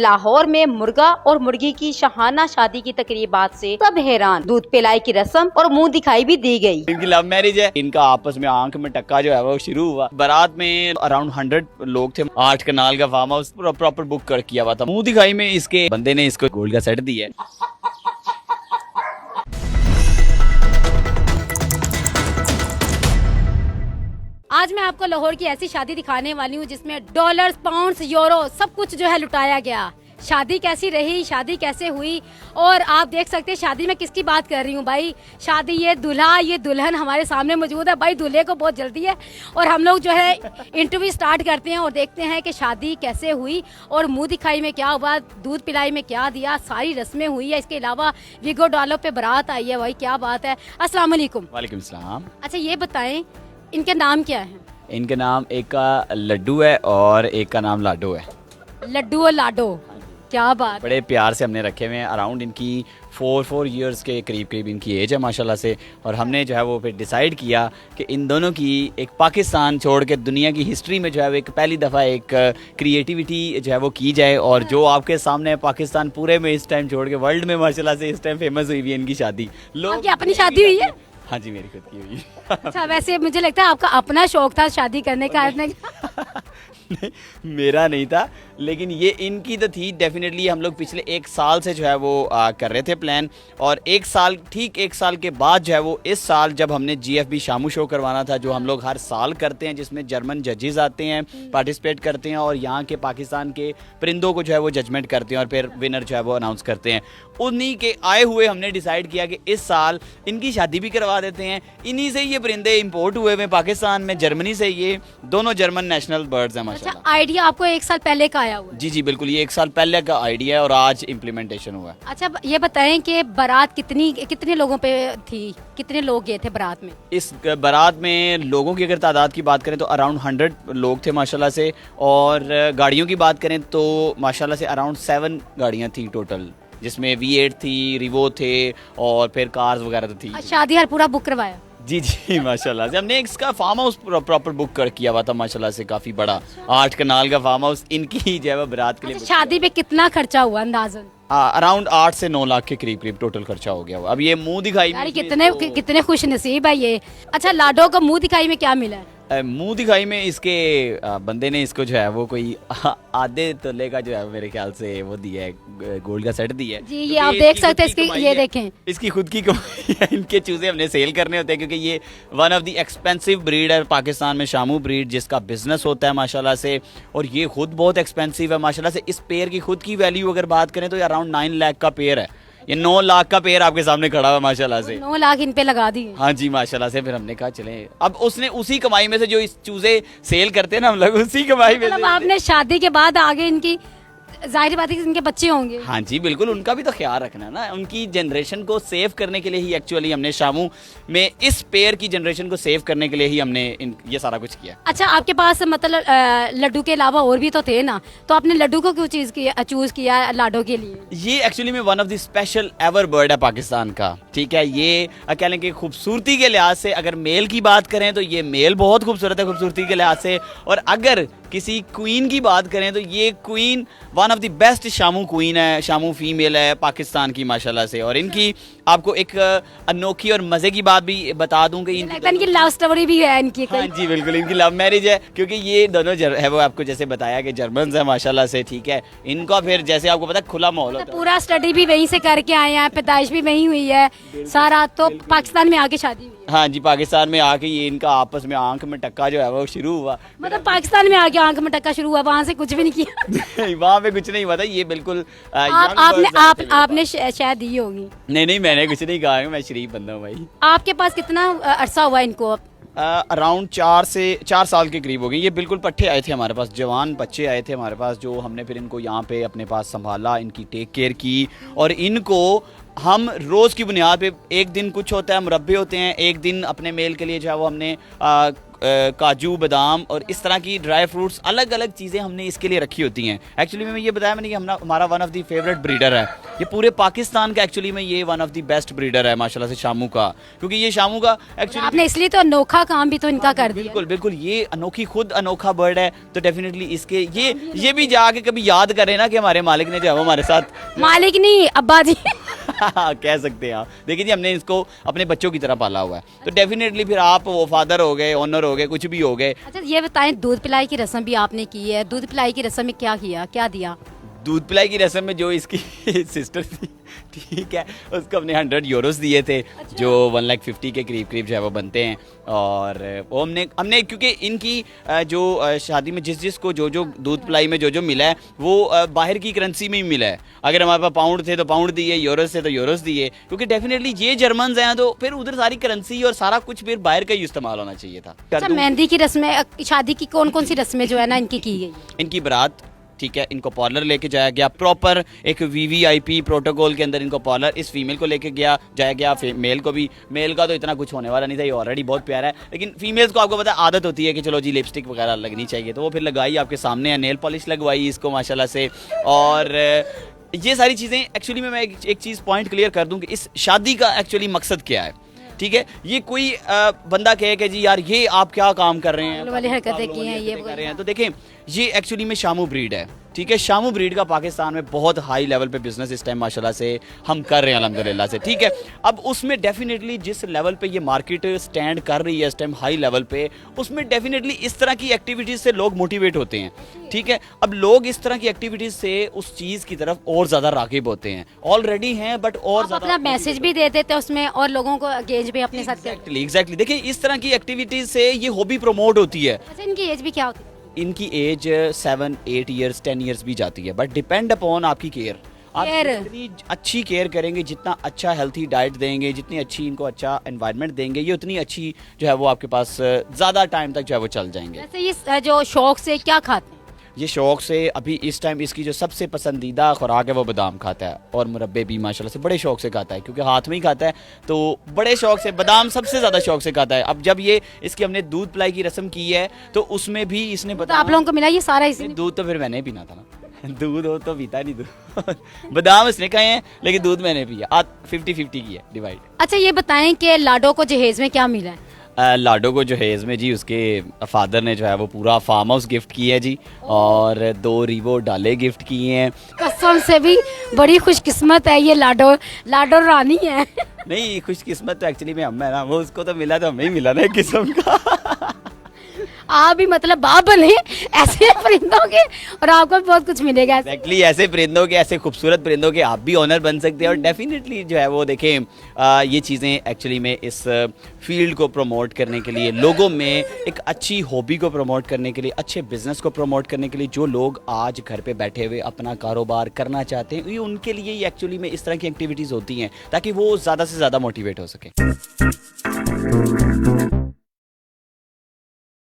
लाहौर में मुर्गा और मुर्गी की शाहाना शादी की तकरीबात से सब हैरान। दूध पिलाई की रस्म और मुंह दिखाई भी दी गई। इनकी लव मैरिज है। इनका आपस में आंख में टक्का जो है वो शुरू हुआ। बारात में अराउंड 100 लोग थे। 8 कनाल का फार्म हाउस प्रॉपर बुक कर किया हुआ था। मुंह दिखाई में इसके बंदे ने इसको गोल्ड का सेट दिया है। आज मैं आपको लाहौर की ऐसी शादी दिखाने वाली हूँ जिसमें डॉलर्स, पाउंड्स, यूरो सब कुछ जो है लुटाया गया। शादी कैसी रही, शादी कैसे हुई, और आप देख सकते हैं शादी में किसकी बात कर रही हूँ भाई। शादी ये दूल्हा ये दुल्हन हमारे सामने मौजूद है भाई। दूल्हे को बहुत जल्दी है और हम लोग जो है इंटरव्यू स्टार्ट करते हैं और देखते हैं कि शादी कैसे हुई और मुंह दिखाई में क्या हुआ, दूध पिलाई में क्या दिया, सारी रस्में हुई है। इसके अलावा विगो डॉलो पे बारात आई है भाई, क्या बात है। अस्सलाम वालेकुम। वालेकुम सलाम। अच्छा ये बताएं इनके नाम क्या है? इनके नाम एक का लड्डू है और एक का नाम लाडो है। लड्डू और लाडो, क्या बात। बड़े प्यार से हमने रखे हुए हैं। अराउंड इनकी 4 इयर्स के करीब इनकी एज है माशाल्लाह से। और हमने जो है वो फिर डिसाइड किया कि इन दोनों की एक पाकिस्तान छोड़ के दुनिया की हिस्ट्री में जो है वो एक पहली दफ़ा एक क्रिएटिविटी जो है वो की जाए। और जो आपके सामने पाकिस्तान पूरे में इस टाइम छोड़ के वर्ल्ड में माशाल्लाह से इस टाइम फेमस हुई है इनकी शादी। आपकी अपनी शादी हुई है? हाँ जी, मेरी खुद की हुई। अच्छा, वैसे मुझे लगता है आपका अपना शौक था शादी करने का। नहीं, मेरा नहीं था, लेकिन ये इनकी तो थी। डेफिनेटली हम लोग पिछले 1 साल से जो है वो कर रहे थे प्लान। और 1 साल के बाद जो है वो इस साल जब हमने GFB शामू शो करवाना था, जो हम लोग हर साल करते हैं, जिसमें जर्मन जजेस आते हैं, पार्टिसिपेट करते हैं और यहाँ के पाकिस्तान के परिंदों को जो है वो जजमेंट करते हैं और फिर विनर जो है वो अनाउंस करते हैं। उन्हीं के आए हुए हमने डिसाइड किया कि इस साल इनकी शादी भी करवा देते हैं। इन्हीं से ये परिंदे इंपोर्ट हुए हैं पाकिस्तान में, जर्मनी से। ये दोनों जर्मन नेशनल बर्ड्स हैं माशाल्लाह। अच्छा, आइडिया आपको 1 साल पहले का आया हुआ है? जी बिल्कुल, ये 1 साल पहले का आइडिया है और आज इम्प्लीमेंटेशन हुआ है। अच्छा, ये बताएं कि बारात कितने लोगों पे थी, कितने लोग गए थे बारात में? इस बारात में लोगों की अगर तादाद की बात करें तो अराउंड 100 लोग थे माशाल्लाह से। और गाड़ियों की बात करें तो माशाल्लाह से अराउंड 7 गाड़ियाँ थी टोटल, जिसमें V8 थी, रिवो थे और फिर कार्स वगैरह तो थी। शादी हर पूरा बुक करवाया? जी माशाल्लाह से। हमने इसका फार्म हाउस प्रॉपर बुक कर किया हुआ था माशाल्लाह से, काफ़ी बड़ा 8 कनाल का फार्म हाउस इनकी जो है वो बारात के लिए। शादी पे कितना खर्चा हुआ अंदाजन? अराउंड 8 से 9 लाख के करीब टोटल खर्चा हो गया। अब ये मुंह दिखाई में कितने खुश नसीब है ये। अच्छा, लाडो को मुंह दिखाई में क्या मिला है? मुंह दिखाई में इसके बंदे ने इसको जो है वो कोई आधे तोले का जो है मेरे ख्याल से वो दिया है, गोल्ड का सेट दिया है। जी, ये आप देख सकते हैं। इसकी ये देखें, इसकी खुद की कमाई है। इनके चूजे हमने सेल करने होते हैं क्योंकि ये one of the expensive breed है पाकिस्तान में, शामू ब्रीड, जिसका बिजनेस होता है माशाल्लाह से। और ये खुद बहुत एक्सपेंसिव है माशाल्लाह से। इस पेयर की खुद की वैल्यू अगर बात करें तो अराउंड 9 लाख का पेयर है। ये 9 लाख का पेयर आपके सामने खड़ा हुआ माशाल्लाह से। 9 लाख इन पे लगा दी? हाँ जी माशाल्लाह से। फिर हमने कहा चले, अब उसने उसी कमाई में से जो इस चूजे सेल करते हैं ना हम लोग, उसी कमाई में से। आपने शादी के बाद आगे इनकी जाहिर बात है कि इनके बच्चे होंगे। हाँ जी बिल्कुल, उनका भी तो ख्याल रखना है ना। उनकी जनरेशन को सेव करने के लिए ही एक्चुअली हमने शामू में इस पेयर की जनरेशन को सेव करने के लिए ही हमने ये सारा कुछ किया। अच्छा, आपके पास मतलब लड्डू के अलावा और भी तो थे ना, तो आपने लड्डू को क्यों चूज किया लाडो के लिए? ये एक्चुअली में one of the special ever bird है पाकिस्तान का, ठीक है। ये कह लें कि खूबसूरती के लिहाज से अगर मेल की बात करें तो ये मेल बहुत खूबसूरत है खूबसूरती के लिहाज से। और अगर किसी क्वीन की बात करें तो ये queen one of the best Shamu queen है, शामू फीमेल है पाकिस्तान की माशाल्लाह से। और इनकी आपको एक अनोखी और मजे की बात भी बता दूं कि इनकी लव स्टोरी भी है इनकी। हाँ जी बिल्कुल, इनकी लव मैरिज है क्योंकि ये दोनों है वो आपको जैसे बताया कि जर्मन है माशाल्लाह से, ठीक है। इनका फिर जैसे आपको पता खुला माहौल होता है। पूरा स्टडी भी वहीं से करके आए हैं, पैदाइश भी वहीं हुई है सारा, तो पाकिस्तान में आके शादी हुई। हाँ जी, पाकिस्तान में आके ये इनका आपस में आंख में टक्का जो है वो शुरू हुआ। मतलब पाकिस्तान में आके आंख में टक्का शुरू हुआ, वहाँ से कुछ भी नहीं किया? वहाँ पे कुछ नहीं हुआ था। ये बिल्कुल आपने शायद दी होगी? नहीं, मैंने कुछ नहीं कहा, मैं शरीफ बंदा हूँ भाई। आपके पास कितना अरसा हुआ इनको? अराउंड 4 साल के करीब हो गए। ये बिल्कुल पट्टे आए थे हमारे पास, जवान बच्चे आए थे हमारे पास, जो हमने फिर इनको यहाँ पे अपने पास संभाला, इनकी टेक केयर की। और इनको हम रोज़ की बुनियाद पे, एक दिन कुछ होता है मुरब्बे होते हैं, एक दिन अपने मेल के लिए जो है वो हमने काजू बादाम और इस तरह की ड्राई फ्रूट्स, अलग अलग चीज़ें हमने इसके लिए रखी होती हैं। एक्चुअली में ये बताया मैंने कि हमारा one of the favourite breeder है ये पूरे पाकिस्तान का। एक्चुअली में ये one of the best breeder है माशाल्लाह से शामू का, क्योंकि ये शामू का एक्चुअली आपने इसलिए तो अनोखा काम भी तो इनका कर दिया। बिल्कुल बिल्कुल, ये खुद अनोखा बर्ड है, तो डेफिनेटली इसके ये भी जाके कभी याद करें ना कि हमारे मालिक ने जो है हमारे साथ मालिक नहीं अब्बा जी कह सकते हैं आप। देखिए जी, हमने इसको अपने बच्चों की तरह पाला हुआ है, तो डेफिनेटली फिर आप वो फादर हो गए, ऑनर हो गए, कुछ भी हो गए। अच्छा ये बताएं, दूध पिलाई की रस्म भी आपने की है, दूध पिलाई की रस्म में क्या किया, क्या दिया? दूध पिलाई की रस्म में जो इसकी सिस्टर थी, ठीक है, उसको हमने 100 यूरोस दिए थे। जो 1,50,000 के करीब जो है वो बनते हैं। और वो हमने क्योंकि इनकी जो शादी में जिसको जो दूध पिलाई में जो मिला है वो बाहर की करेंसी में ही मिला है। अगर हमारे पास पाउंड थे तो पाउंड दिए, यूरोस थे तो यूरोस दिए, क्योंकि डेफिनेटली ये जर्मन्स हैं तो फिर उधर सारी करेंसी और सारा कुछ फिर बाहर का ही इस्तेमाल होना चाहिए था। अच्छा, मेहंदी की रस्में, शादी की कौन कौन सी रस्में जो है ना इनकी की गई? इनकी बारात, ठीक है, इनको पार्लर लेके जाया गया, प्रॉपर एक VVIP प्रोटोकॉल के अंदर इनको पार्लर, इस फीमेल को लेके जाया गया, मेल को भी। मेल का तो इतना कुछ होने वाला नहीं था, ये ऑलरेडी बहुत प्यारा है, लेकिन फीमेल्स को आपको पता है आदत होती है कि चलो जी लिपस्टिक वगैरह लगनी चाहिए, तो वो फिर लगाई आपके सामने है, नेल पॉलिश लगवाई इसको माशाल्लाह से। और ये सारी चीज़ें एक्चुअली में मैं एक चीज़ पॉइंट क्लियर कर दूँ कि इस शादी का एक्चुअली मकसद क्या है, ठीक है। ये कोई बंदा कहे कि जी यार ये आप क्या काम कर रहे हैं, वाली हरकतें की हैं, ये कर रहे हैं, तो देखें ये एक्चुअली में शामू ब्रीड है, ठीक है। शामू ब्रीड का पाकिस्तान में बहुत हाई लेवल पे बिजनेस इस टाइम माशाल्लाह से हम कर रहे हैं अल्हम्दुलिल्लाह से, ठीक है। अब उसमें डेफिनेटली जिस लेवल पे ये मार्केट स्टैंड कर रही है इस टाइम हाई लेवल पे, उसमें डेफिनेटली इस तरह की एक्टिविटीज़ से लोग मोटिवेट होते हैं, ठीक है। अब लोग इस तरह की एक्टिविटीज़ से उस चीज़ की तरफ और ज़्यादा राग़िब होते हैं, ऑलरेडी हैं बट और ज़्यादा अपना मैसेज भी दे देते हैं उसमें और लोगों को एंगेज भी अपने साथ। एग्जैक्टली देखिए इस तरह की एक्टिविटीज़ से ये हॉबी प्रमोट होती है। अच्छा, इनकी एज भी क्या होती है? इनकी एज 7, 8 ईयर्स, 10 ईयर्स भी जाती है, बट डिपेंड अपॉन आपकी केयर। आप जितनी अच्छी केयर करेंगे, जितना अच्छा हेल्थी डाइट देंगे, जितनी अच्छी इनको अच्छा एनवायरनमेंट देंगे, ये उतनी अच्छी जो है वो आपके पास ज़्यादा टाइम तक जो है वो चल जाएंगे। वैसे ये जो शौक से क्या खाते हैं? ये शौक से अभी इस टाइम इसकी जो सबसे पसंदीदा खुराक है वो बादाम खाता है, और मुरब्बे भी माशाल्लाह से बड़े शौक से खाता है, क्योंकि हाथ में ही खाता है तो बड़े शौक से बादाम सबसे ज़्यादा शौक से खाता है। अब जब ये इसकी हमने दूध पिलाई की रस्म की है तो उसमें भी इसने तो आप लोगों को मिला ये सारा इसी? दूध तो फिर मैंने पीना था ना दूध हो तो पीता नहीं दूध बादाम इसने खाए हैं लेकिन दूध मैंने पिया, 50-50 की है डिवाइड। अच्छा ये बताएं कि लाडो को जहेज में क्या मिला है? लाडो को जहेज में जी उसके फादर ने जो है वो पूरा फार्म हाउस गिफ्ट किया है जी, और 2 रीवो डाले गिफ्ट किए हैं। कसम से भी बड़ी खुशकिस्मत है ये लाडो रानी है। नहीं, खुशकिस्मत तो एक्चुअली में हम है ना, वो उसको तो मिला तो हमें ही मिला ना एक किस्म का। आप भी मतलब बाप बने ऐसे परिंदों के और आपको भी बहुत कुछ मिलेगा। एक्चुअली ऐसे परिंदों के, ऐसे खूबसूरत परिंदों के आप भी ऑनर बन सकते हैं, और डेफिनेटली जो है वो देखें ये चीज़ें एक्चुअली में इस फील्ड को प्रमोट करने के लिए, लोगों में एक अच्छी हॉबी को प्रमोट करने के लिए, अच्छे बिजनेस को प्रमोट करने के लिए, जो लोग आज घर पे बैठे हुए अपना कारोबार करना चाहते हैं, ये उनके लिए ये एक्चुअली में इस तरह की एक्टिविटीज़ होती हैं ताकि वो ज़्यादा से ज़्यादा मोटिवेट हो सके।